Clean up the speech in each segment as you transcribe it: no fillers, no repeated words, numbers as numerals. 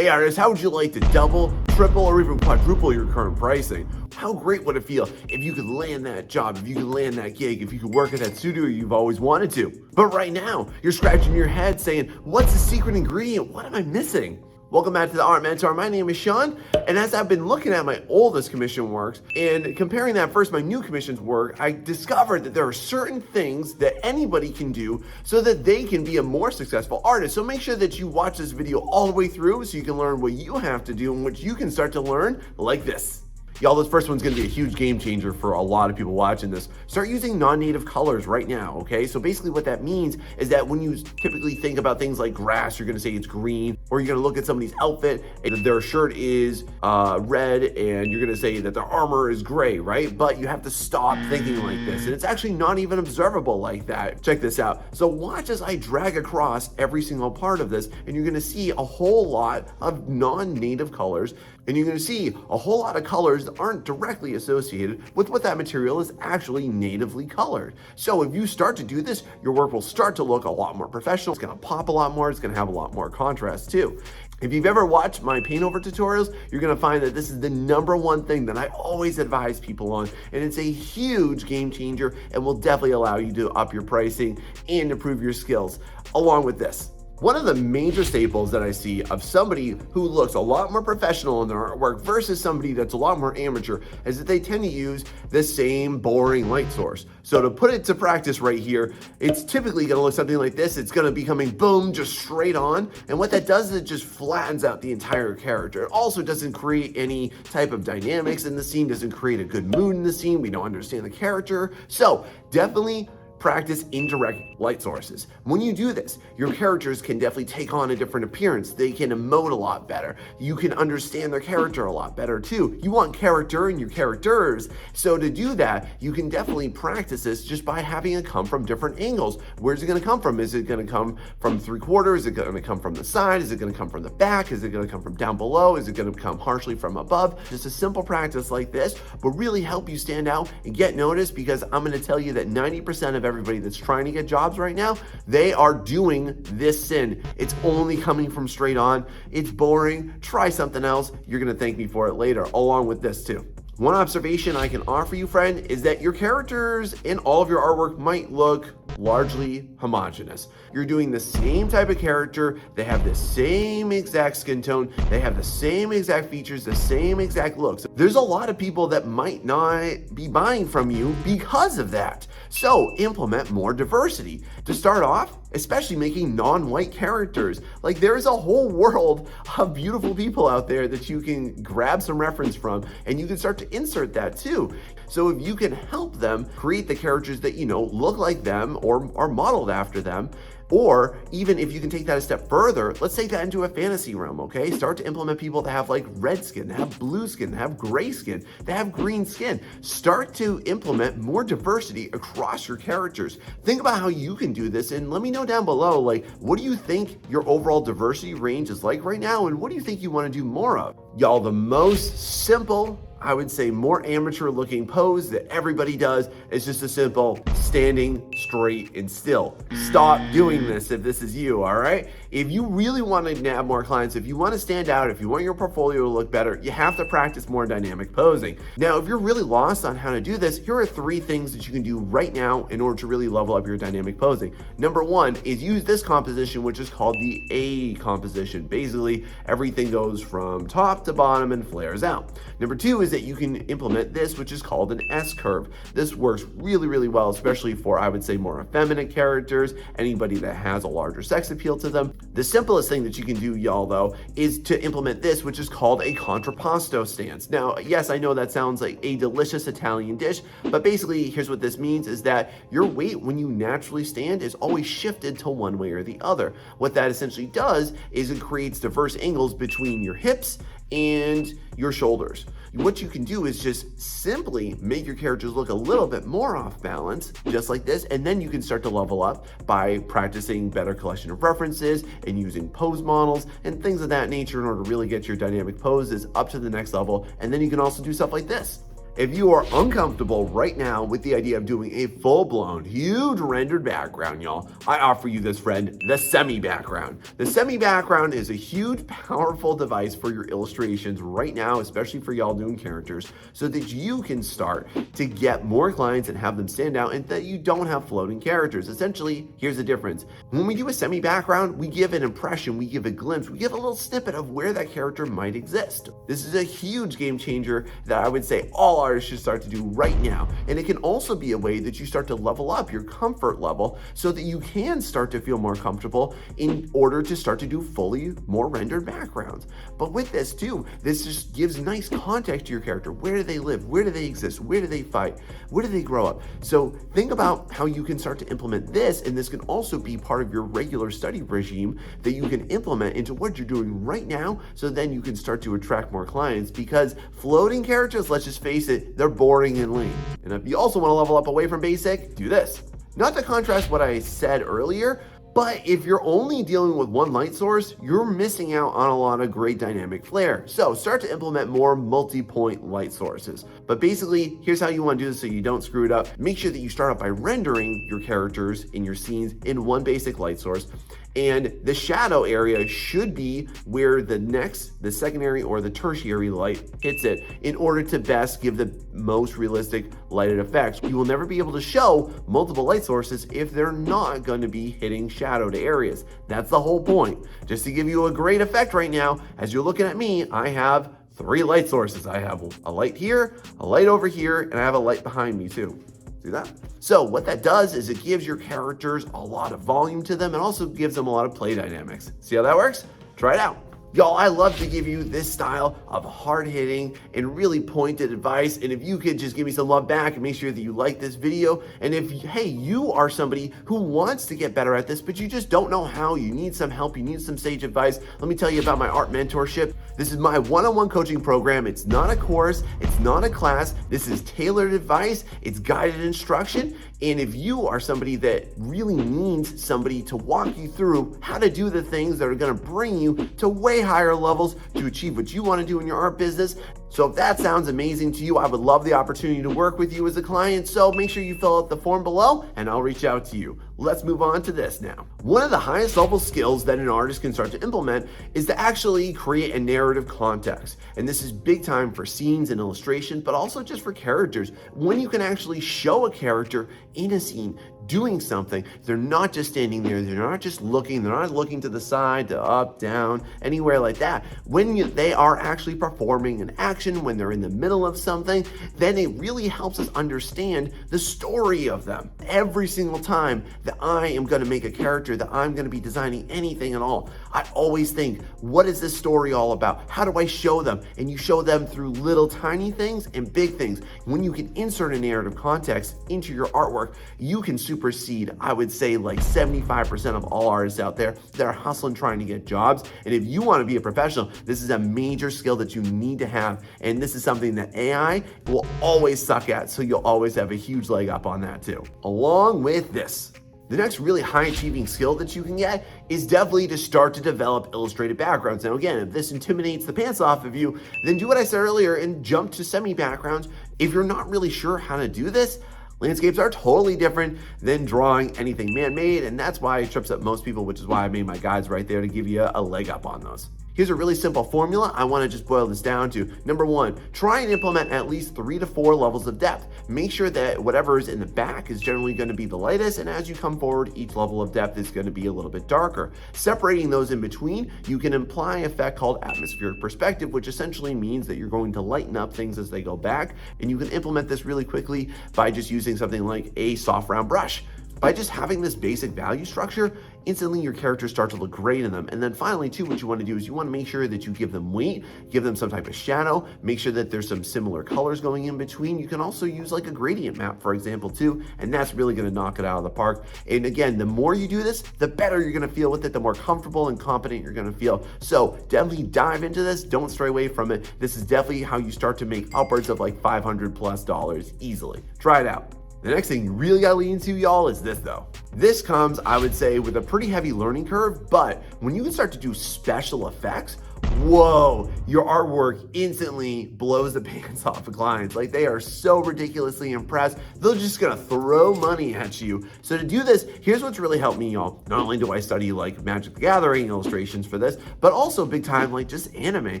Hey artist, how would you like to double, triple, or even quadruple your current pricing? How great would it feel if you could land that job, if you could land that gig, if you could work at that studio you've always wanted to? But right now, you're scratching your head saying, what's the secret ingredient? What am I missing? Welcome back to the Art Mentor. My name is Sean, and as I've been looking at my oldest commission works and comparing that versus my new commission's work, I discovered that there are certain things that anybody can do so that they can be a more successful artist. So make sure that you watch this video all the way through so you can learn what you have to do and what you can start to learn like this. Y'all, this first one's gonna be a huge game changer for a lot of people watching this. Start using non-native colors right now, okay? So basically what that means is that when you typically think about things like grass, you're gonna say it's green, or you're gonna look at somebody's outfit and their shirt is red, and you're gonna say that their armor is gray, right? But you have to stop thinking like this, and it's actually not even observable like that. Check this out. So watch as I drag across every single part of this, and you're gonna see a whole lot of non-native colors, and you're gonna see a whole lot of colors that aren't directly associated with what that material is actually natively colored. So if you start to do this, your work will start to look a lot more professional. It's gonna pop a lot more. It's gonna have a lot more contrast too. If you've ever watched my paint over tutorials, you're gonna find that this is the #1 thing that I always advise people on, and it's a huge game changer and will definitely allow you to up your pricing and improve your skills along with this. One of the major staples that I see of somebody who looks a lot more professional in their artwork versus somebody that's a lot more amateur is that they tend to use the same boring light source. So to put it to practice right here, it's typically gonna look something like this. It's gonna be coming boom, just straight on. And what that does is it just flattens out the entire character. It also doesn't create any type of dynamics in the scene, doesn't create a good mood in the scene. We don't understand the character. So definitely practice indirect light sources. When you do this, your characters can definitely take on a different appearance. They can emote a lot better. You can understand their character a lot better too. You want character in your characters. So to do that, you can definitely practice this just by having it come from different angles. Where's it gonna come from? Is it gonna come from 3/4? Is it gonna come from the side? Is it gonna come from the back? Is it gonna come from down below? Is it gonna come harshly from above? Just a simple practice like this will really help you stand out and get noticed, because I'm gonna tell you that 90% of everybody that's trying to get jobs right now, they are doing this sin. It's only coming from straight on. It's boring. Try something else. You're gonna thank me for it later, along with this too. One observation I can offer you, friend, is that your characters in all of your artwork might look largely homogeneous. You're doing the same type of character, they have the same exact skin tone, they have the same exact features, the same exact looks. There's a lot of people that might not be buying from you because of that. So implement more diversity. To start off, especially making non-white characters. Like, there's a whole world of beautiful people out there that you can grab some reference from, and you can start to insert that too. So if you can help them create the characters that, you know, look like them or are modeled after them, or even if you can take that a step further, let's take that into a fantasy realm, okay? Start to implement people that have like red skin, that have blue skin, that have gray skin, that have green skin. Start to implement more diversity across your characters. Think about how you can do this, and let me know down below, like, what do you think your overall diversity range is like right now, and what do you think you want to do more of? Y'all, the most simple, I would say more amateur looking pose that everybody does is just a simple standing straight and still. Stop doing this if this is you, all right? If you really want to nab more clients, if you want to stand out, if you want your portfolio to look better, you have to practice more dynamic posing. Now, if you're really lost on how to do this, here are 3 things that you can do right now in order to really level up your dynamic posing. #1 is use this composition, which is called the A composition. Basically, everything goes from top to bottom and flares out. #2 is that you can implement this, which is called an S curve. This works really, really well, especially for, I would say, more effeminate characters, anybody that has a larger sex appeal to them. The simplest thing that you can do, y'all, though, is to implement this, which is called a contrapposto stance. Now, yes, I know that sounds like a delicious Italian dish, but basically, here's what this means is that your weight when you naturally stand is always shifted to one way or the other. What that essentially does is it creates diverse angles between your hips and your shoulders. What you can do is just simply make your characters look a little bit more off balance, just like this, and then you can start to level up by practicing better collection of references and using pose models and things of that nature in order to really get your dynamic poses up to the next level. And then you can also do stuff like this. If you are uncomfortable right now with the idea of doing a full-blown, huge rendered background, y'all, I offer you this, friend, the semi-background. The semi-background is a huge, powerful device for your illustrations right now, especially for y'all doing characters, so that you can start to get more clients and have them stand out and that you don't have floating characters. Essentially, here's the difference. When we do a semi-background, we give an impression, we give a glimpse, we give a little snippet of where that character might exist. This is a huge game changer that I would say all artists should start to do right now. And it can also be a way that you start to level up your comfort level so that you can start to feel more comfortable in order to start to do fully more rendered backgrounds. But with this too, this just gives nice context to your character. Where do they live? Where do they exist? Where do they fight? Where do they grow up? So think about how you can start to implement this, and this can also be part of your regular study regime that you can implement into what you're doing right now, so then you can start to attract more clients, because floating characters, let's just face it, they're boring and lame. And if you also want to level up away from basic, do this. Not to contrast what I said earlier, but if you're only dealing with one light source, you're missing out on a lot of great dynamic flare. So start to implement more multi-point light sources. But basically, here's how you want to do this so you don't screw it up. Make sure that you start out by rendering your characters in your scenes in one basic light source. And the shadow area should be where the secondary or the tertiary light hits it in order to best give the most realistic lighted effects. You will never be able to show multiple light sources if they're not going to be hitting shadowed areas. That's the whole point. Just to give you a great effect right now, as you're looking at me, I have 3 light sources. I have a light here, a light over here, and I have a light behind me too. See that? So what that does is it gives your characters a lot of volume to them and also gives them a lot of play dynamics. See how that works? Try it out. Y'all, I love to give you this style of hard-hitting and really pointed advice. And if you could just give me some love back and make sure that you like this video. And if, hey, you are somebody who wants to get better at this, but you just don't know how, you need some help, you need some sage advice, let me tell you about my Art Mentorship. This is my one-on-one coaching program. It's not a course, it's not a class. This is tailored advice, it's guided instruction. And if you are somebody that really needs somebody to walk you through how to do the things that are gonna bring you to way higher levels to achieve what you wanna do in your art business. So if that sounds amazing to you, I would love the opportunity to work with you as a client. So make sure you fill out the form below and I'll reach out to you. Let's move on to this now. One of the highest level skills that an artist can start to implement is to actually create a narrative context. And this is big time for scenes and illustration, but also just for characters. When you can actually show a character in a scene doing something, they're not just standing there, they're not just looking, they're not looking to the side, to up, down, anywhere like that. When they are actually performing an action, when they're in the middle of something, then it really helps us understand the story of them. Every single time that I am gonna make a character, that I'm gonna be designing anything at all, I always think, what is this story all about? How do I show them? And you show them through little tiny things and big things. When you can insert a narrative context into your artwork, you can supersede, I would say, like 75% of all artists out there that are hustling trying to get jobs. And if you want to be a professional, this is a major skill that you need to have. And this is something that AI will always suck at. So you'll always have a huge leg up on that too. Along with this, the next really high achieving skill that you can get is definitely to start to develop illustrated backgrounds. Now again, if this intimidates the pants off of you, then do what I said earlier and jump to semi backgrounds. If you're not really sure how to do this, landscapes are totally different than drawing anything man-made, and that's why it trips up most people, which is why I made my guides right there to give you a leg up on those. Here's a really simple formula. I want to just boil this down to, number 1, try and implement at least 3 to 4 levels of depth. Make sure that whatever is in the back is generally going to be the lightest, and as you come forward, each level of depth is going to be a little bit darker. Separating those in between, you can apply an effect called atmospheric perspective, which essentially means that you're going to lighten up things as they go back, and you can implement this really quickly by just using something like a soft round brush. By just having this basic value structure, instantly your characters start to look great in them. And then finally too, what you want to do is you want to make sure that you give them weight, give them some type of shadow, make sure that there's some similar colors going in between. You can also use like a gradient map, for example, too, and that's really going to knock it out of the park. And again, the more you do this, the better you're going to feel with it, the more comfortable and confident you're going to feel. So definitely dive into this. Don't stray away from it. This is definitely how you start to make upwards of like $500+ easily. Try it out. The next thing you really gotta lean into, y'all, is this though. This comes, I would say, with a pretty heavy learning curve, but when you can start to do special effects Whoa, your artwork instantly blows the pants off of clients. Like, they are so ridiculously impressed. They're just gonna throw money at you. So to do this, here's what's really helped me, y'all. Not only do I study like Magic the Gathering illustrations for this, but also big time like just anime.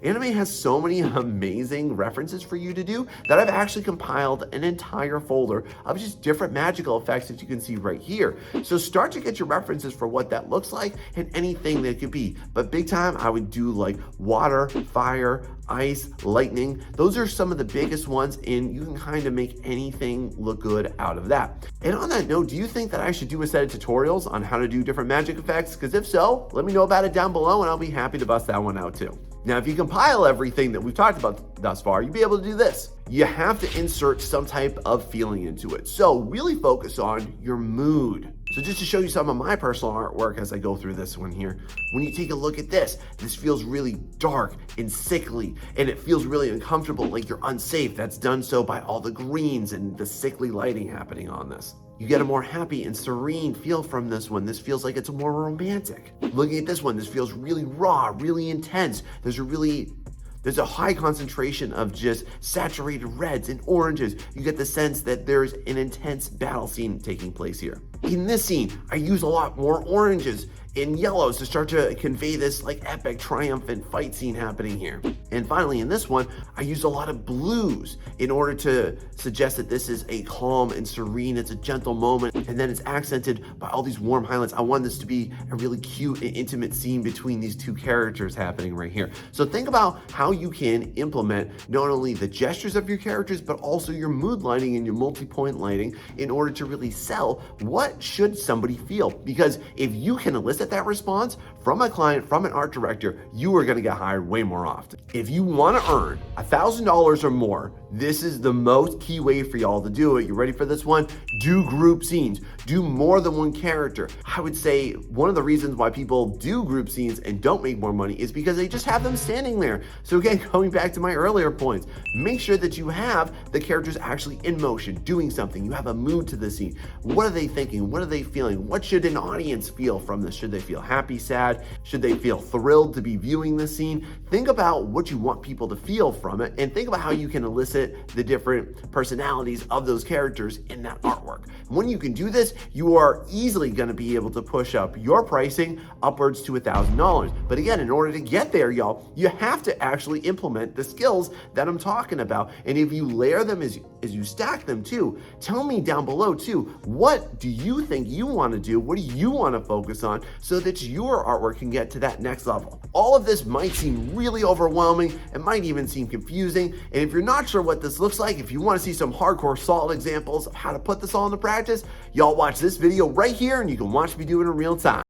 Anime has so many amazing references for you to do that I've actually compiled an entire folder of just different magical effects that you can see right here. So start to get your references for what that looks like and anything that it could be. But big time, I would do like water, fire, ice, lightning. Those are some of the biggest ones, and you can kind of make anything look good out of that. And on that note, do you think that I should do a set of tutorials on how to do different magic effects? Because if so, let me know about it down below and I'll be happy to bust that one out too. Now, if you compile everything that we've talked about thus far, you'll be able to do this. You have to insert some type of feeling into it. So really focus on your mood. So just to show you some of my personal artwork as I go through this one here, when you take a look at this feels really dark and sickly, and it feels really uncomfortable, like you're unsafe. That's done so by all the greens and the sickly lighting happening on this. You get a more happy and serene feel from this one. This feels like it's more romantic. Looking at this one, this feels really raw, really intense. There's a high concentration of just saturated reds and oranges. You get the sense that there's an intense battle scene taking place here. In this scene, I use a lot more oranges and yellows to start to convey this like epic, triumphant fight scene happening here. And finally, in this one, I use a lot of blues in order to suggest that this is a calm and serene, it's a gentle moment, and then it's accented by all these warm highlights. I want this to be a really cute and intimate scene between these two characters happening right here. So think about how you can implement not only the gestures of your characters, but also your mood lighting and your multi-point lighting in order to really sell what should somebody feel. Because if you can elicit that response from a client, from an art director, you are going to get hired way more often. If you want to earn $1,000 or more, this is the most key way for y'all to do it. You ready for this one? Do group scenes. Do more than one character. I would say one of the reasons why people do group scenes and don't make more money is because they just have them standing there. So again, going back to my earlier points, make sure that you have the characters actually in motion, doing something. You have a mood to the scene. What are they thinking? What are they feeling? What should an audience feel from this? Should they feel happy, sad? Should they feel thrilled to be viewing this scene? Think about what you want people to feel from it, and think about how you can elicit the different personalities of those characters in that artwork. When you can do this, you are easily going to be able to push up your pricing upwards to $1,000. But again, in order to get there, y'all, you have to actually implement the skills that I'm talking about. And if you layer them as you stack them too, tell me down below too, what do you think you want to do? What do you want to focus on so that your artwork can get to that next level? All of this might seem really overwhelming. It might even seem confusing. And if you're not sure what this looks like, if you want to see some hardcore solid examples of how to put this all into practice, y'all watch this video right here and you can watch me do it in real time.